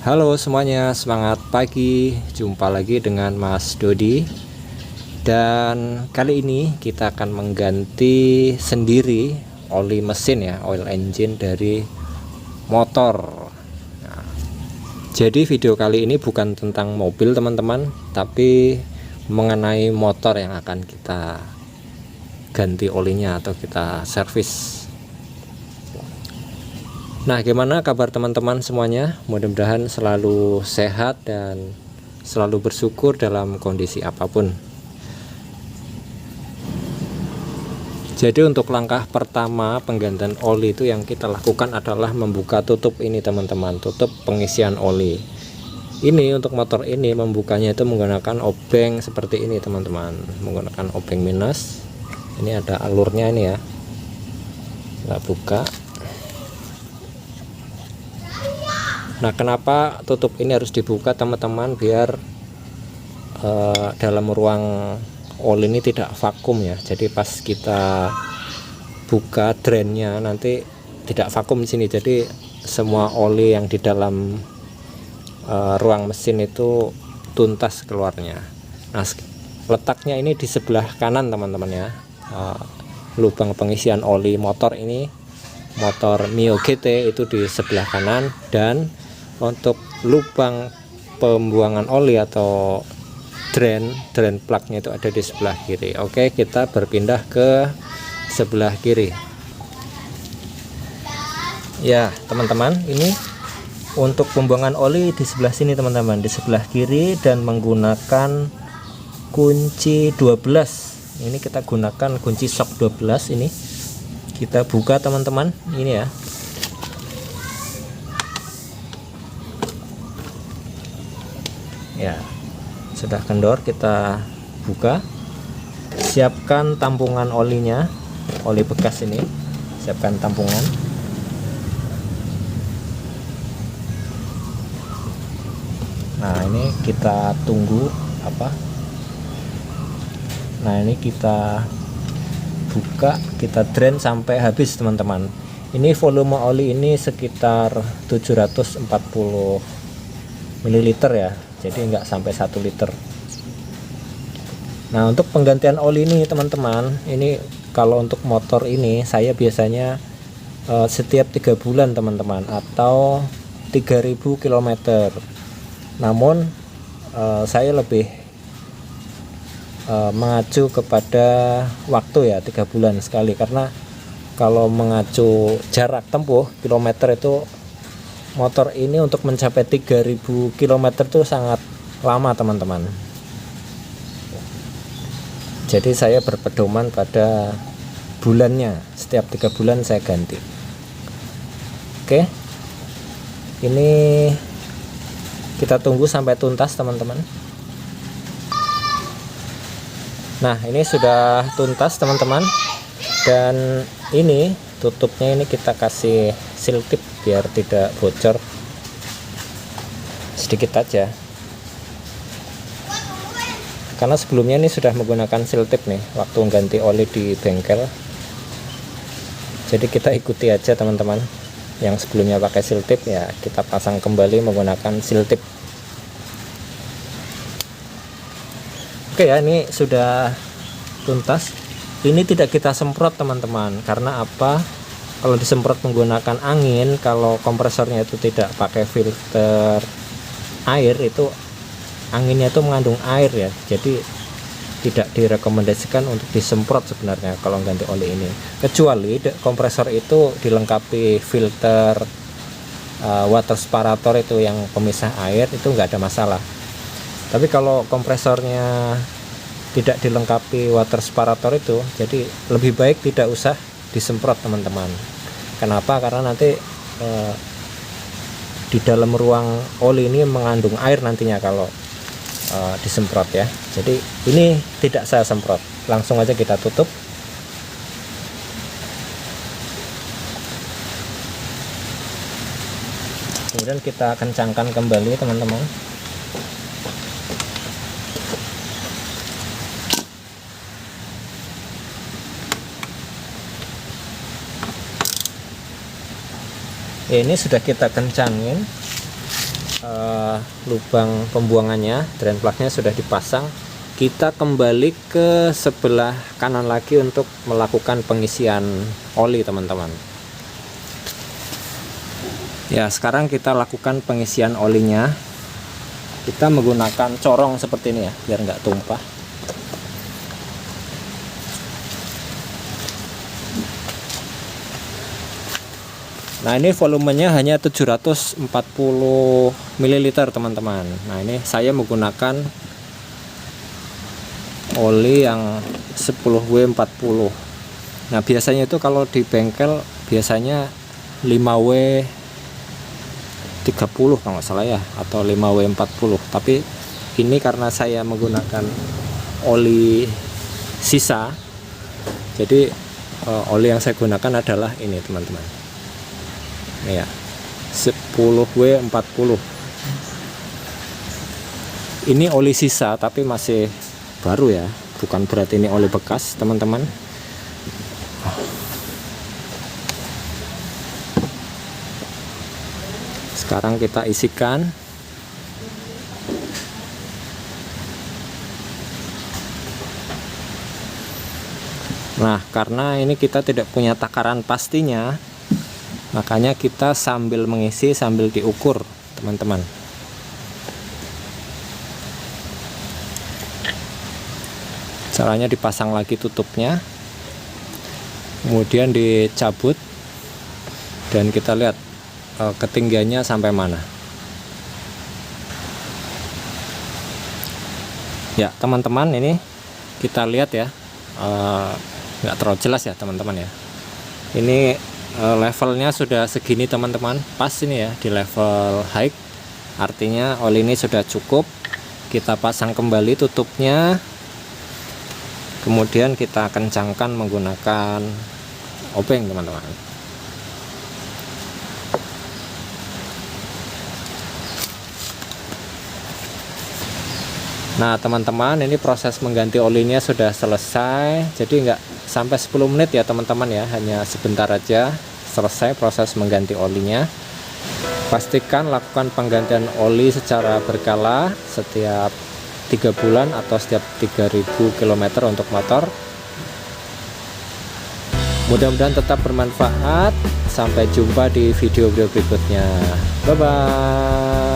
Halo semuanya, semangat pagi. Jumpa lagi dengan Mas Dodi. Dan kali ini kita akan mengganti sendiri oli mesin ya, oil engine dari motor. Nah, jadi video kali ini bukan tentang mobil teman-teman, tapi mengenai motor yang akan kita ganti olinya atau kita servis. Nah, gimana kabar teman-teman semuanya? Mudah-mudahan selalu sehat dan selalu bersyukur dalam kondisi apapun. Jadi untuk langkah pertama penggantian oli itu yang kita lakukan adalah membuka tutup ini teman-teman, tutup pengisian oli. Ini untuk motor ini membukanya itu menggunakan obeng seperti ini teman-teman, menggunakan obeng minus. Ini ada alurnya ini ya. Kita buka. Nah, kenapa tutup ini harus dibuka teman-teman? Biar dalam ruang oli ini tidak vakum ya. Jadi pas kita buka drainnya nanti tidak vakum di sini. Jadi semua oli yang di dalam ruang mesin itu tuntas keluarnya. Nah, letaknya ini di sebelah kanan teman-teman ya. Lubang pengisian oli motor ini, motor Mio GT itu di sebelah kanan, dan untuk lubang pembuangan oli atau drain plugnya itu ada di sebelah kiri. Oke, kita berpindah ke sebelah kiri ya teman-teman. Ini untuk pembuangan oli di sebelah sini teman-teman, di sebelah kiri, dan menggunakan kunci 12. Ini kita gunakan kunci shock 12. Ini kita buka teman-teman, ini ya. Ya, sudah kendor, kita buka. Siapkan tampungan olinya, oli bekas ini, siapkan tampungan. Nah, ini kita tunggu apa? Nah, ini kita buka, kita drain sampai habis teman-teman. Ini volume oli ini sekitar 740 ml ya, jadi enggak sampai 1 liter. Nah, untuk penggantian oli ini teman-teman, ini kalau untuk motor ini saya biasanya setiap 3 bulan teman-teman, atau 3000 km. Namun saya lebih mengacu kepada waktu ya, 3 bulan sekali, karena kalau mengacu jarak tempuh kilometer itu motor ini untuk mencapai 3000 km itu sangat lama teman-teman. Jadi saya berpedoman pada bulannya, setiap 3 bulan saya ganti. Oke, ini kita tunggu sampai tuntas teman-teman. Nah, ini sudah tuntas teman-teman, dan ini tutupnya ini kita kasih seal tip biar tidak bocor, sedikit aja, karena sebelumnya ini sudah menggunakan seal tip nih waktu ganti oli di bengkel. Jadi kita ikuti aja teman-teman, yang sebelumnya pakai seal tip ya kita pasang kembali menggunakan seal tip. Oke ya, ini sudah tuntas. Ini tidak kita semprot teman-teman, karena apa? Kalau disemprot menggunakan angin, kalau kompresornya itu tidak pakai filter air, itu anginnya itu mengandung air ya, jadi tidak direkomendasikan untuk disemprot sebenarnya kalau ganti oli ini, kecuali kompresor itu dilengkapi filter water separator itu yang pemisah air, itu nggak ada masalah. Tapi kalau kompresornya tidak dilengkapi water separator itu, jadi lebih baik tidak usah disemprot teman-teman. Kenapa? Karena nanti di dalam ruang oli ini mengandung air nantinya kalau disemprot ya. Jadi ini tidak saya semprot, langsung aja kita tutup. Kemudian kita kencangkan kembali teman-teman. Ini sudah kita kencangin lubang pembuangannya, drain plugnya sudah dipasang. Kita kembali ke sebelah kanan lagi untuk melakukan pengisian oli teman-teman. Ya, sekarang kita lakukan pengisian olinya. Kita menggunakan corong seperti ini ya, biar nggak tumpah. Nah, ini volumenya hanya 740 ml teman-teman. Nah, ini saya menggunakan oli yang 10W40. Nah, biasanya itu kalau di bengkel biasanya 5W30 kalau nggak salah ya, atau 5W40. Tapi ini karena saya menggunakan oli sisa, jadi oli yang saya gunakan adalah ini teman-teman ya, 10W40. Ini oli sisa tapi masih baru ya, bukan berarti ini oli bekas teman-teman. Sekarang kita isikan. Nah, karena ini kita tidak punya takaran pastinya, makanya kita sambil mengisi sambil diukur teman-teman. Caranya dipasang lagi tutupnya, kemudian dicabut, dan kita lihat ketinggiannya sampai mana. Ya teman-teman, ini kita lihat ya, nggak terlalu jelas ya teman-teman ya. Ini levelnya sudah segini teman-teman, pas ini ya di level high, artinya oli ini sudah cukup. Kita pasang kembali tutupnya, kemudian kita kencangkan menggunakan obeng teman-teman. Nah teman-teman, ini proses mengganti olinya sudah selesai. Jadi nggak sampai 10 menit ya teman-teman ya, hanya sebentar aja selesai proses mengganti olinya. Pastikan lakukan penggantian oli secara berkala setiap 3 bulan atau setiap 3000 km untuk motor. Mudah-mudahan tetap bermanfaat. Sampai jumpa di video berikutnya. Bye bye.